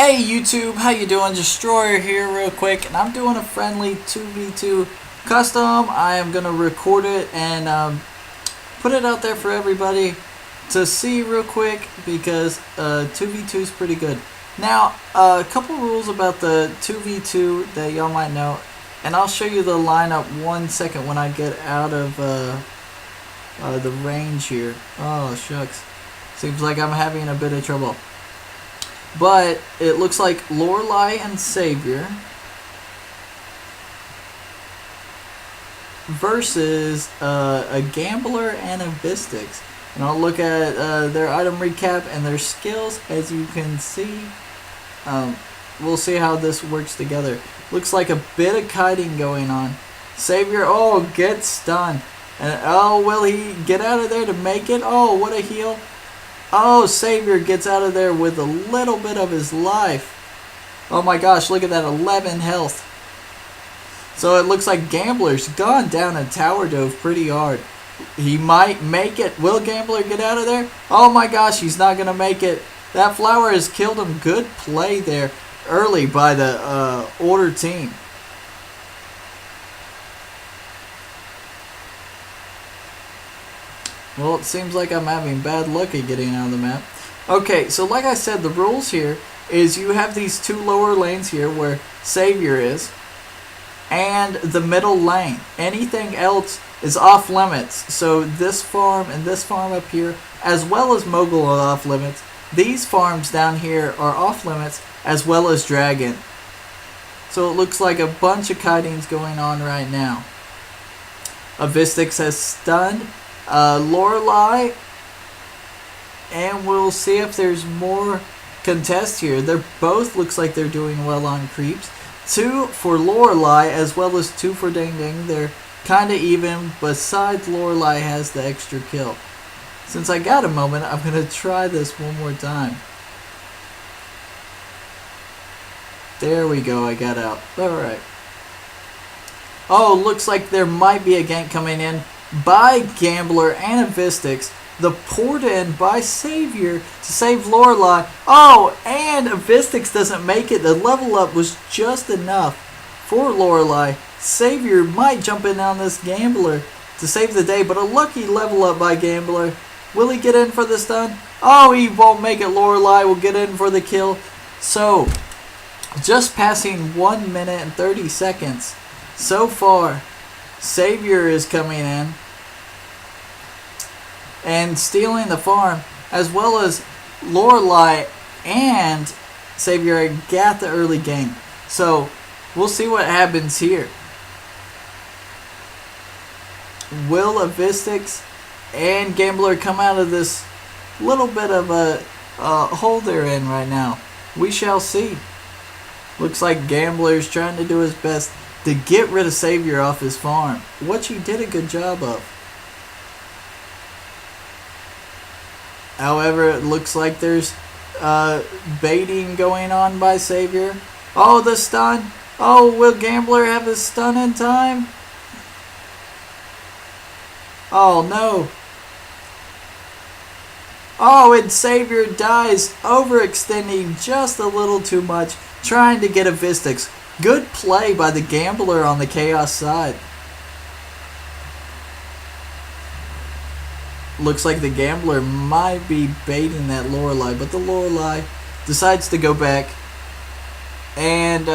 Hey YouTube, how you doing? Destroyer here real quick, and I'm doing a friendly 2v2 custom. I am going to record it and put it out there for everybody to see real quick because 2v2 is pretty good. Now, a couple rules about the 2v2 that y'all might know, and I'll show you the lineup 1 second when I get out of the range here. Oh shucks, seems like I'm having a bit of trouble. But it looks like Lorelei and Savior versus a Gambler and a Vistix. And I'll look at their item recap and their skills. As you can see, we'll see how this works together. Looks like a bit of kiting going on. Savior, oh, gets stunned. And oh, will he get out of there to make it? Oh, what a heal. Oh, Savior gets out of there with a little bit of his life. Oh my gosh, look at that, 11 health. So it looks like Gambler's gone down a tower dove pretty hard. He might make it. Will Gambler get out of there? Oh my gosh, he's not going to make it. That flower has killed him. Good play there early by the Order team. Well, it seems like I'm having bad luck at getting out of the map. Okay, so like I said, the rules here is you have these two lower lanes here where Savior is, and the middle lane. Anything else is off limits. So this farm and this farm up here, as well as Mogul, are off limits. These farms down here are off limits, as well as Dragon. So it looks like a bunch of kitings going on right now. A Vistix has stunned Lorelei, and we'll see if there's more contest here. They're both looks like they're doing well on creeps. 2 for Lorelei as well as 2 for Ding Ding. They're kind of even, besides Lorelei has the extra kill. Since I got a moment, I'm going to try this one more time. There we go, I got out. Alright. Oh, looks like there might be a gank coming in by Gambler and a Vistix. The port in by Savior to save Lorelei. Oh, and a Vistix doesn't make it. The level up was just enough for Lorelei. Savior might jump in on this Gambler to save the day, but a lucky level up by Gambler. Will he get in for the stun? Oh, he won't make it. Lorelei will get in for the kill. So, just passing 1 minute and 30 seconds so far. Savior is coming in and stealing the farm, as well as Lorelei and Savior got the early game. So we'll see what happens here. Will a Vistix and Gambler come out of this little bit of a hole they're in right now? We shall see. Looks like Gambler's trying to do his best to get rid of Savior off his farm, which he did a good job of. However, it looks like there's baiting going on by Savior. Oh, the stun. Oh, will Gambler have his stun in time? Oh, no. Oh, and Savior dies, overextending just a little too much, trying to get a Vistix. Good play by the Gambler on the Chaos side. Looks like the Gambler might be baiting that Lorelei, but the Lorelei decides to go back and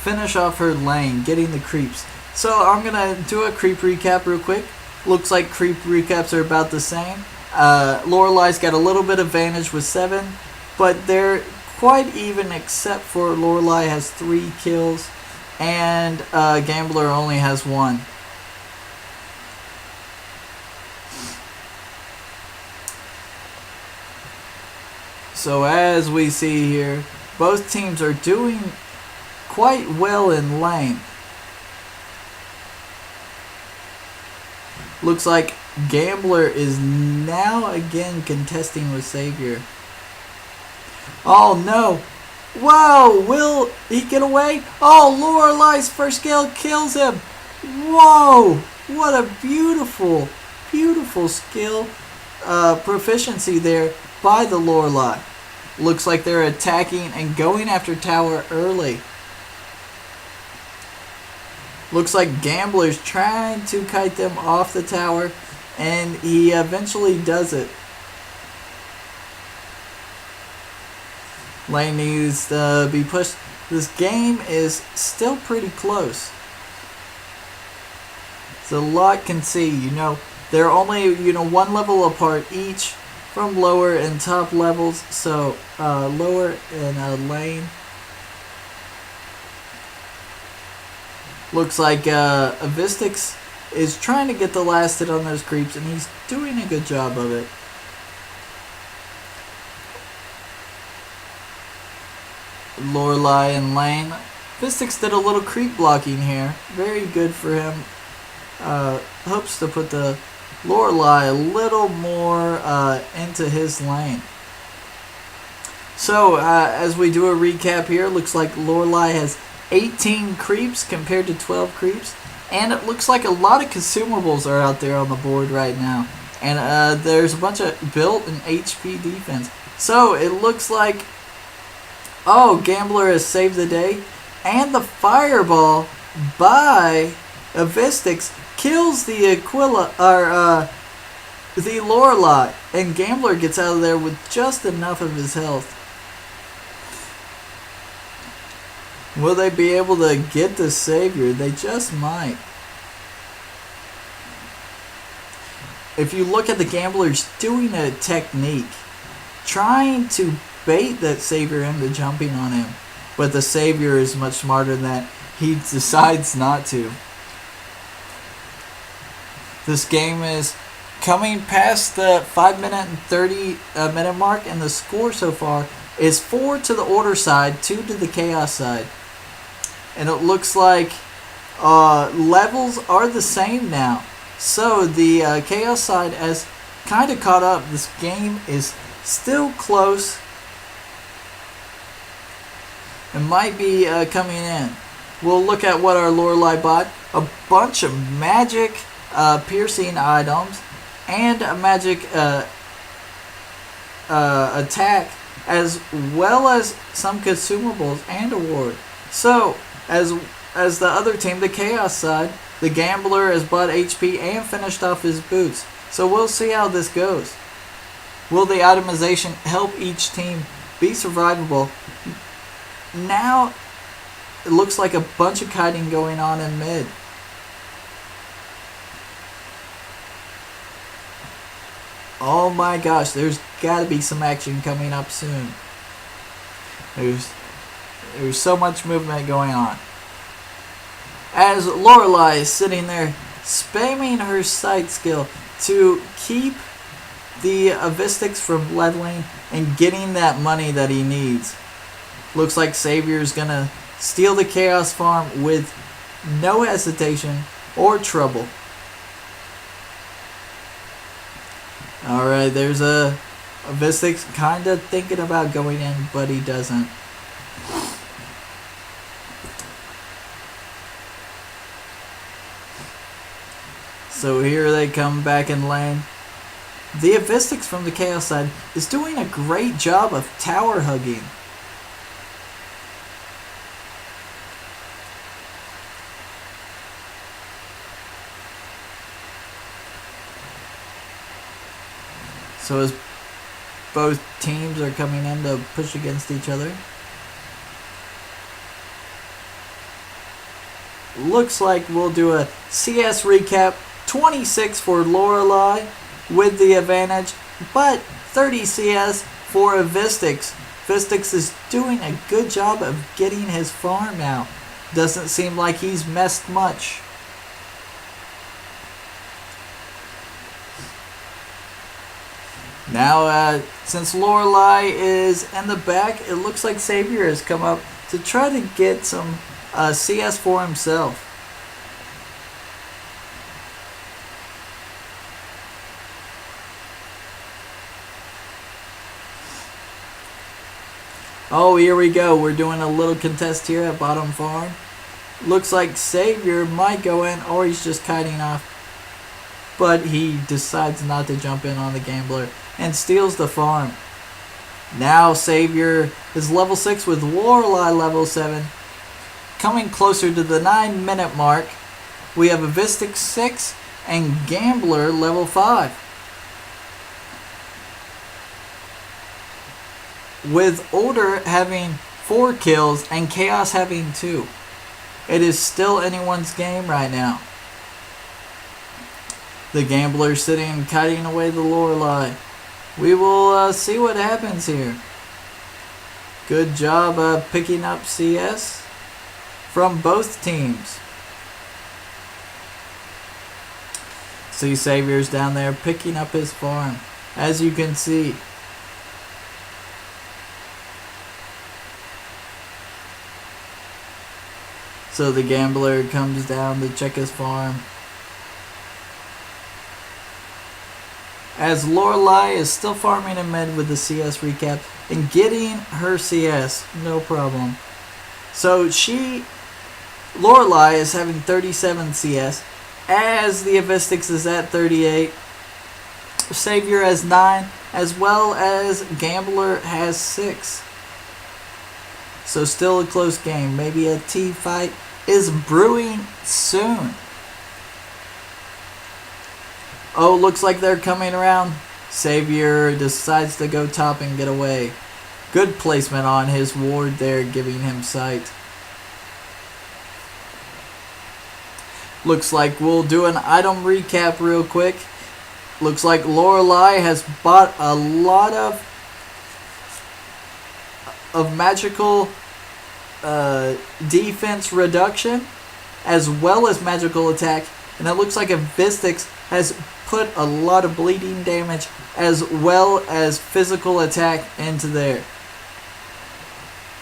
finish off her lane, getting the creeps. So I'm going to do a creep recap real quick. Looks like creep recaps are about the same. Lorelei's got a little bit of advantage with 7, but they're quite even except for Lorelei has 3 kills and Gambler only has 1. So as we see here, both teams are doing quite well in lane. Looks like Gambler is now again contesting with Savior. Oh no. Whoa, will he get away? Oh, Lorelei's first kill kills him. Whoa, what a beautiful, beautiful skill proficiency there by the Lorelei. Looks like they're attacking and going after tower early. Looks like Gambler's trying to kite them off the tower, and he eventually does it. Lane needs to be pushed. This game is still pretty close. It's a lot can see, they're only, one level apart each from lower and top levels. So, lower in lane. Looks like Avistix is trying to get the last hit on those creeps, and he's doing a good job of it. Lorelei and Lane. Avistix did a little creep blocking here. Very good for him. Hopes to put the Lorelei a little more into his lane. So, as we do a recap here, looks like Lorelei has 18 creeps compared to 12 creeps. And it looks like a lot of consumables are out there on the board right now. And there's a bunch of built and HP defense. So, it looks like, Gambler has saved the day. And the fireball by Avistix kills the the Lorelei, and Gambler gets out of there with just enough of his health. Will they be able to get the Savior? They just might. If you look at the Gamblers doing a technique, trying to bait that Savior into jumping on him, but the Savior is much smarter than that. He decides not to. This game is coming past the 5 minute and 30 minute mark, and the score so far is 4 to the Order side, 2 to the Chaos side. And it looks like levels are the same now. So the Chaos side has kind of caught up. This game is still close. It might be coming in. We'll look at what our Lorelei bought. A bunch of magic piercing items and a magic attack, as well as some consumables and a ward. So, as the other team, the Chaos side, the Gambler has bought HP and finished off his boots. So we'll see how this goes. Will the itemization help each team be survivable? Now, it looks like a bunch of kiting going on in mid. Oh my gosh, there's got to be some action coming up soon. There's so much movement going on. As Lorelei is sitting there spamming her sight skill to keep the Avistix from leveling and getting that money that he needs. Looks like Savior's gonna steal the Chaos farm with no hesitation or trouble. Alright, there's a Avistix kind of thinking about going in, but he doesn't. So here they come back in lane. The Avistix from the Chaos side is doing a great job of tower hugging. So as both teams are coming in to push against each other. Looks like we'll do a CS recap. 26 for Lorelei with the advantage, but 30 CS for Avistix. Avistix is doing a good job of getting his farm now. Doesn't seem like he's messed much. Now, since Lorelei is in the back, it looks like Savior has come up to try to get some CS for himself. Oh, here we go. We're doing a little contest here at bottom farm. Looks like Savior might go in, or he's just kiting off. But he decides not to jump in on the Gambler and steals the farm. Now Savior is level 6 with Lorelei level 7. Coming closer to the 9-minute mark, we have Avistic 6 and Gambler level 5. With Order having 4 kills and Chaos having 2. It is still anyone's game right now. The Gambler sitting and kiting away the Lorelei. We will see what happens here. Good job picking up CS from both teams. See Savior's down there picking up his farm, as you can see. So the Gambler comes down to check his farm. As Lorelei is still farming in mid with the CS recap and getting her CS, no problem. So Lorelei is having 37 CS, as the Avistix is at 38. Savior has 9, as well as Gambler has 6. So still a close game. Maybe a team fight is brewing soon. Oh, looks like they're coming around. Savior decides to go top and get away. Good placement on his ward there, giving him sight. Looks like we'll do an item recap real quick. Looks like Lorelei has bought a lot of magical defense reduction, as well as magical attack. And it looks like Avistix has put a lot of bleeding damage as well as physical attack into there.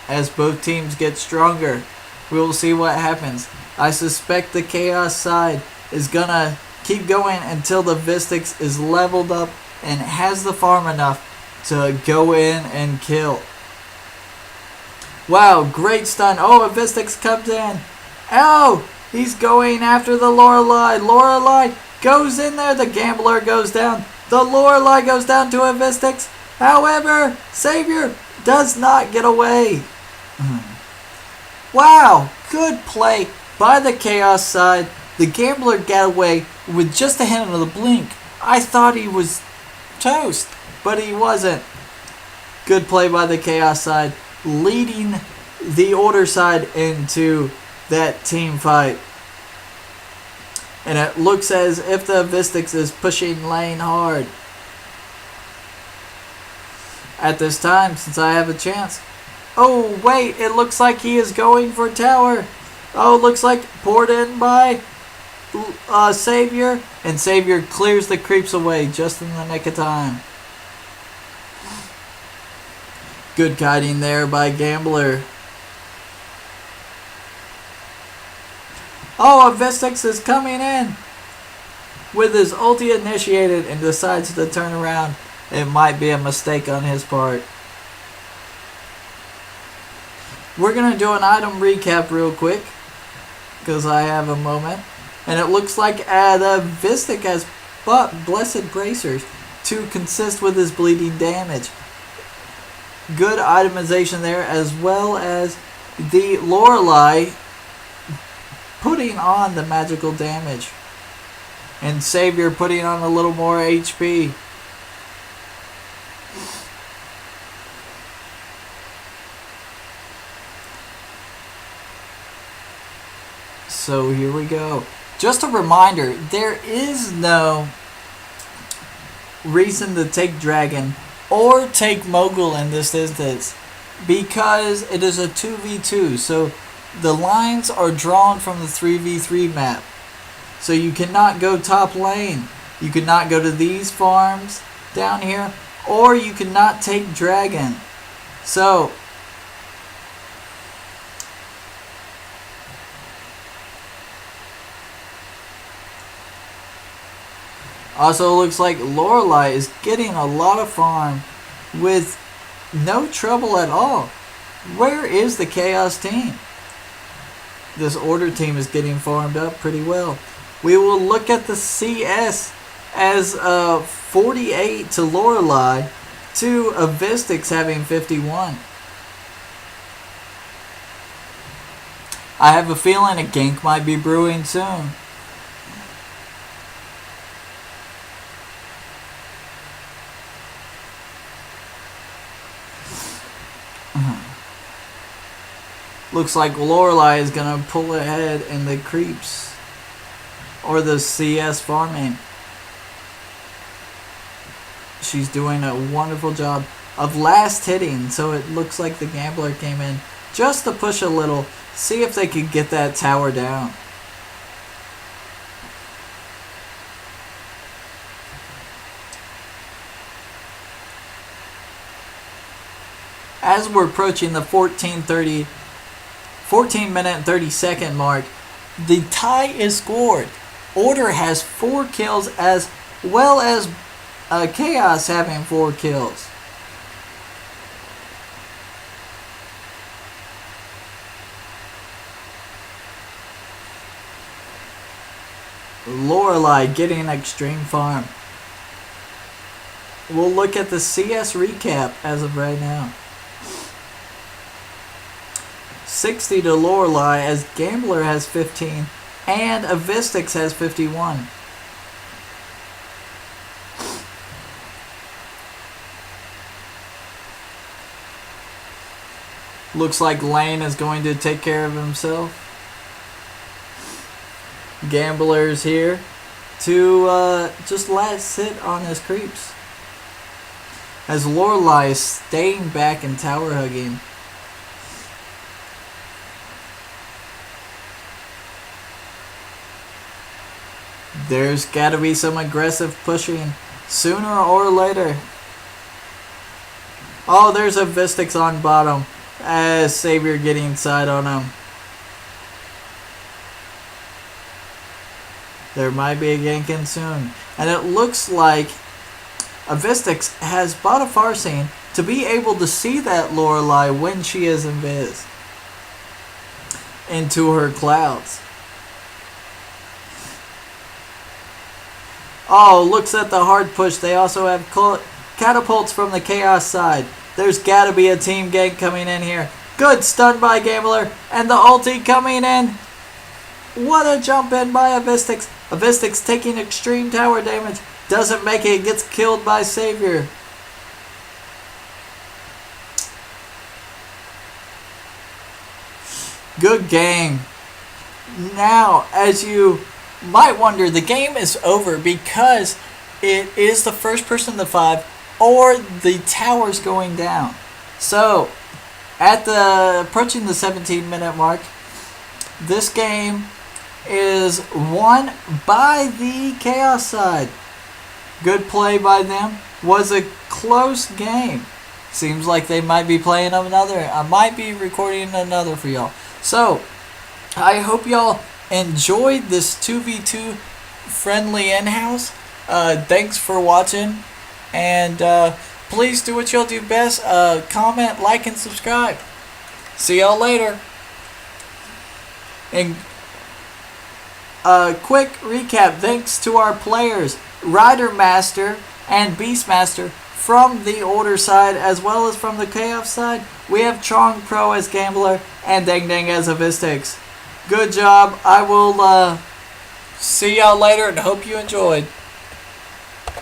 As both teams get stronger, we will see what happens. I suspect the Chaos side is gonna keep going until the Avistix is leveled up and has the farm enough to go in and kill. Wow, great stun. Oh, Avistix comes in. Oh, he's going after the Lorelei. Lorelei goes in there. The Gambler goes down. The Lorelei goes down to Avistix. However, Savior does not get away. Wow, good play by the Chaos side. The Gambler got away with just a hint of the blink. I thought he was toast, but he wasn't. Good play by the Chaos side, leading the Order side into that team fight. And it looks as if the Avistix is pushing lane hard. At this time, since I have a chance. Oh, wait, it looks like he is going for tower. Oh, looks like poured in by Savior. And Savior clears the creeps away just in the nick of time. Good kiting there by Gambler. Oh, Avistix is coming in with his ulti initiated and decides to turn around. It might be a mistake on his part. We're going to do an item recap real quick because I have a moment. And it looks like the Avistix has bought Blessed Bracers to consist with his bleeding damage. Good itemization there, as well as the Lorelei putting on the magical damage. And Savior putting on a little more HP. So here we go. Just a reminder, there is no reason to take Dragon or take Mogul in this instance because it is a 2v2. So the lines are drawn from the 3v3 map. So you cannot go top lane. You cannot go to these farms down here, or you cannot take Dragon. So also looks like Lorelei is getting a lot of farm with no trouble at all. Where is the Chaos team? This Order team is getting farmed up pretty well. We will look at the CS as 48 to Lorelei to Avistix having 51. I have a feeling a gank might be brewing soon. Looks like Lorelei is going to pull ahead in the creeps. Or the CS farming. She's doing a wonderful job of last hitting. So it looks like the gambler came in just to push a little. See if they could get that tower down. As we're approaching the 14 minute and 30 second mark, the tie is scored. Order has 4 kills as well as Chaos having 4 kills. Lorelei getting extreme farm. We'll look at the CS recap as of right now. 60 to Lorelei as Gambler has 15 and Avistix has 51. Looks like Lane is going to take care of himself. Gambler's here to just let sit on his creeps. As Lorelei is staying back and tower hugging. There's got to be some aggressive pushing sooner or later. Oh, there's a Vistix on bottom as Savior getting inside on him. There might be a gank in soon. And it looks like Avistix has bought a Farseeing to be able to see that Lorelei when she is invis into her clouds. Oh, looks at the hard push. They also have catapults from the Chaos side. There's got to be a team gank coming in here. Good stun by Gambler. And the ulti coming in. What a jump in by Avistix. Avistix taking extreme tower damage. Doesn't make it. Gets killed by Savior. Good game. Now, as you might wonder, the game is over because it is the first person to 5 or the tower's going down. So, at the approaching the 17-minute mark, this game is won by the Chaos side. Good play by them. Was a close game. Seems like they might be playing another. I might be recording another for y'all. So, I hope y'all enjoyed this 2v2 friendly in-house. Thanks for watching. And please do what y'all do best. Comment, like, and subscribe. See y'all later. And quick recap. Thanks to our players, Rider Master and Beastmaster from the Order side as well as from the Chaos side. We have Chong Pro as Gambler and Dang Dang as Avistix. Good job. I will see y'all later and hope you enjoyed.